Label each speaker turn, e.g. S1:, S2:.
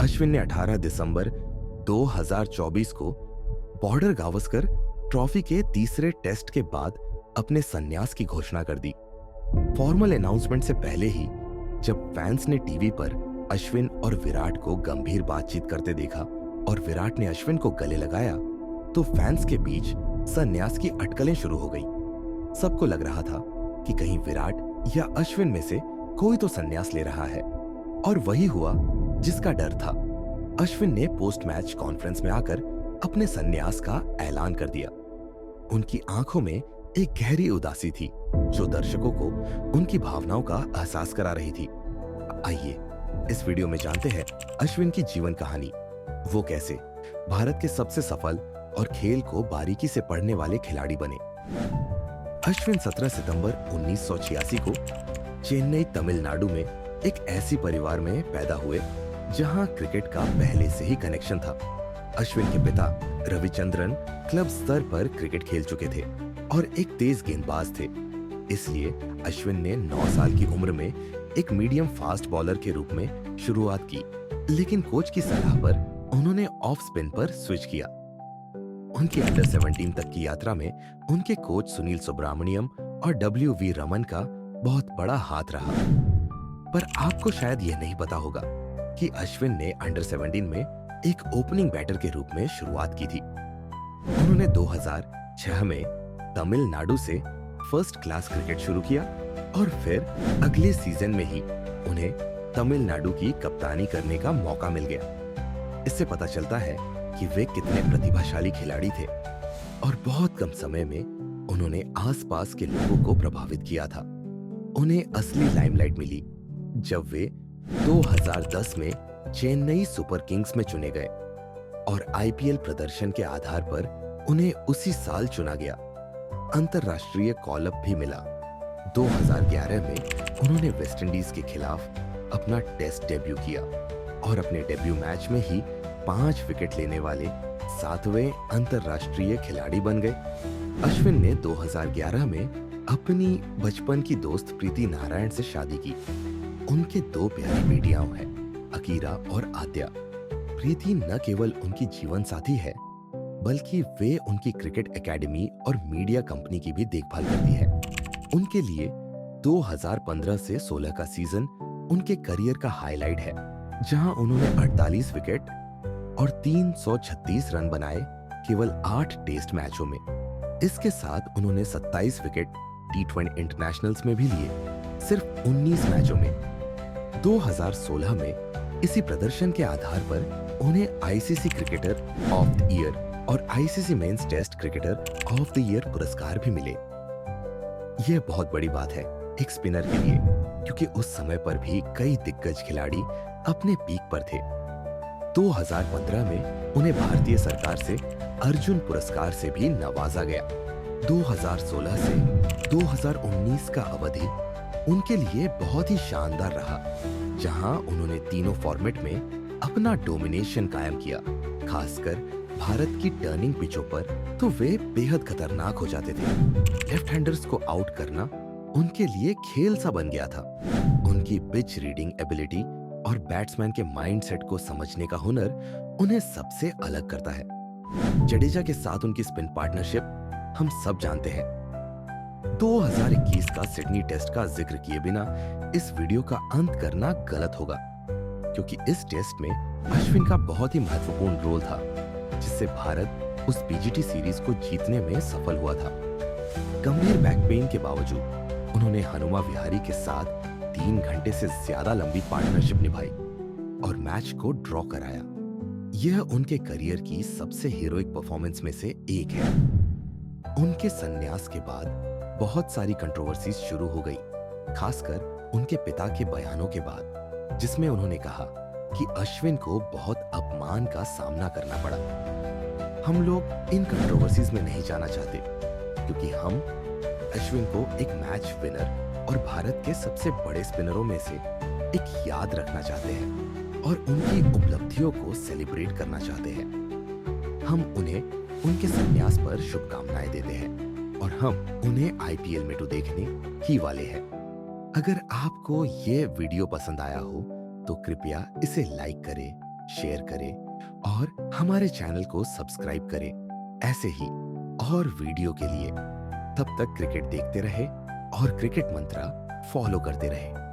S1: अश्विन ने 18 दिसंबर 2024 को border Gavaskar trophy के तीसरे टेस्ट के बाद अपने संन्यास की घोषणा कर दी। फॉर्मल अनाउंसमेंट से पहले ही जब फैंस ने टीवी पर अश्विन और विराट को गंभीर बातचीत करते देखा और विराट ने अश्विन को गले लगाया, तो फैंस के बीच संन्यास की अटकलें शुरू हो गई। सबको लग रहा था कि कहीं विराट या अश्विन में से कोई तो संन्यास ले रहा है, और वही हुआ जिसका डर था। अश्विन ने पोस्ट मैच कॉन्फ्रेंस में आकर अपने संन्यास का ऐलान कर दिया। उनकी आंखों में एक गहरी उदासी थी जो दर्शकों को उनकी भावनाओं का एहसास करा रही थी। आइए इस वीडियो में जानते हैं अश्विन की जीवन कहानी। वो कैसे भारत के सबसे सफल और खेल को बारीकी से पढ़ने वाले खिलाड़ी बने। अश्विन 17 सितंबर 1986 को चेन्नई, तमिलनाडु में एक ऐसी परिवार में पैदा हुए जहां क्रिकेट का पहले से ही कनेक्शन था। अश्विन के पिता रविचंद्रन क्लब स्तर पर क्रिकेट खेल चुके थे और एक तेज गेंदबाज थे। इसलिए अश्विन ने 9 साल की उम्र में एक मीडियम फास्ट बॉलर के रूप में शुरुआत की, लेकिन कोच की सलाह पर उन्होंने ऑफ स्पिन पर स्विच किया। उनकी अंडर 17 तक की यात्रा में उनके कोच सुनील सुब्रमण्यम और WV रमन का बहुत बड़ा हाथ रहा। पर आपको शायद यह नहीं पता होगा कि अश्विन ने अंडर 17 में एक ओपनिंग बैटर के रूप में शुरुआत की थी। उन्होंने 2006 में तमिलनाडु से फर्स्ट क्लास क्रिकेट शुरू किया और फिर अगले सीजन में ही उन्हें तमिलनाडु की कप्तानी करने का मौका मिल गया। इससे पता चलता है कि वे कितने प्रतिभाशाली खिलाड़ी थे और बहुत कम समय में उन्होंने आसपास के लोगों को प्रभावित किया था। उन्हें असली लाइमलाइट मिली जब वे 2010 में चेन्नई सुपर किंग्स में चुने गए और IPL प्रदर्शन के आधार पर उन्हें उसी साल चुना गया। अंतरराष्ट्रीय कॉल अप भी मिला। 2011 में उन्होंने वेस्टइंडीज के खिलाफ अपना टेस्ट डेब्यू किया और अपने डेब्यू मैच में ही 5 विकेट लेने वाले 7वें अंतरराष्ट्रीय खिलाड़ी बन गए। अश्विन ने 2011 में अपनी बचपन की दोस्त प्रीति नारायण से शादी की। उनके 2 प्यारी बेटियां हैं, अकीरा और आद्या। प्रीति न केवल उनकी जीवन साथी है, बल्कि वे उनकी क्रिकेट एकेडमी और मीडिया कंपनी की भी देखभाल करती है। उनके लिए 2015 से 16 का सीजन उनके करियर का हाईलाइट है, जहां उन्होंने 48 विकेट और 336 रन बनाए केवल 8 टेस्ट मैचों में। इसके साथ उन्होंने 27 विकेट T20 इंटरनेशनल्स में भी लिए, सिर्फ 19 मैचों में। 2016 में इसी प्रदर्शन के आधार पर उन्हें ICC cricketer of the year और ICC men's test cricketer of the year पुरस्कार भी मिले। यह बहुत बड़ी बात है एक स्पिनर के लिए, क्योंकि उस समय पर भी कई दिग्गज खिलाड़ी अपने पीक पर थे। 2015 में उन्हें भारतीय सरकार से अर्जुन पुरस्कार से भी नवाजा गया। 2016 से 2019 का अवधि उनके लिए बहुत ही शानदार रहा, जहां उन्होंने तीनों फॉर्मेट में अपना डोमिनेशन कायम किया। खासकर भारत की टर्निंग पिचों पर तो वे बेहद खतरनाक हो जाते थे। लेफ्ट हैंडर्स को आउट करना उनके लिए खेल सा बन गया था। उनकी पिच रीडिंग एबिलिटी और बैट्समैन के माइंडसेट को समझने का हुनर उन्हें सबसे अलग करता है। जडेजा के साथ उनकी स्पिन पार्टनरशिप हम सब जानते हैं। 2021 का सिडनी टेस्ट का जिक्र किए बिना इस वीडियो का अंत करना गलत होगा, क्योंकि इस टेस्ट में अश्विन का बहुत ही महत्वपूर्ण रोल था, जिससे भारत उस PGT सीरीज को जीतने में सफल हुआ था। गंभीर बैक पेन के बावजूद उन्होंने हनुमा विहारी के साथ 3 घंटे से ज्यादा लंबी पार्टनरशिप निभाई और मैच को ड्रॉ कराया। यह उनके करियर की सबसे हीरोइक परफॉर्मेंस में से एक है। उनके संन्यास के बाद बहुत सारी कंट्रोवर्सीज शुरू हो गई, खासकर उनके पिता के बयानों के बाद, जिसमें उन्होंने कहा कि अश्विन को बहुत अपमान का सामना करना पड़ा। हम लोग इन कंट्रोवर्सीज में नहीं जाना चाहते, क्योंकि हम अश्विन को एक मैच विनर और भारत के सबसे बड़े स्पिनरों में से एक याद रखना चाहते हैं और उनकी उपलब्धियों को सेलिब्रेट करना चाहते हैं। हम उन्हें उनके संन्यास पर शुभकामनाएं देते हैं और हम उन्हें IPL में तो देखने ही वाले हैं। अगर आपको ये वीडियो पसंद आया हो तो कृपया इसे लाइक करें, शेयर करें और हमारे चैनल को सब्सक्राइब करें। ऐसे ही और वीडियो के लिए तब तक क्रिकेट देखते रहे और क्रिकेट मंत्रा फॉलो करते रहे।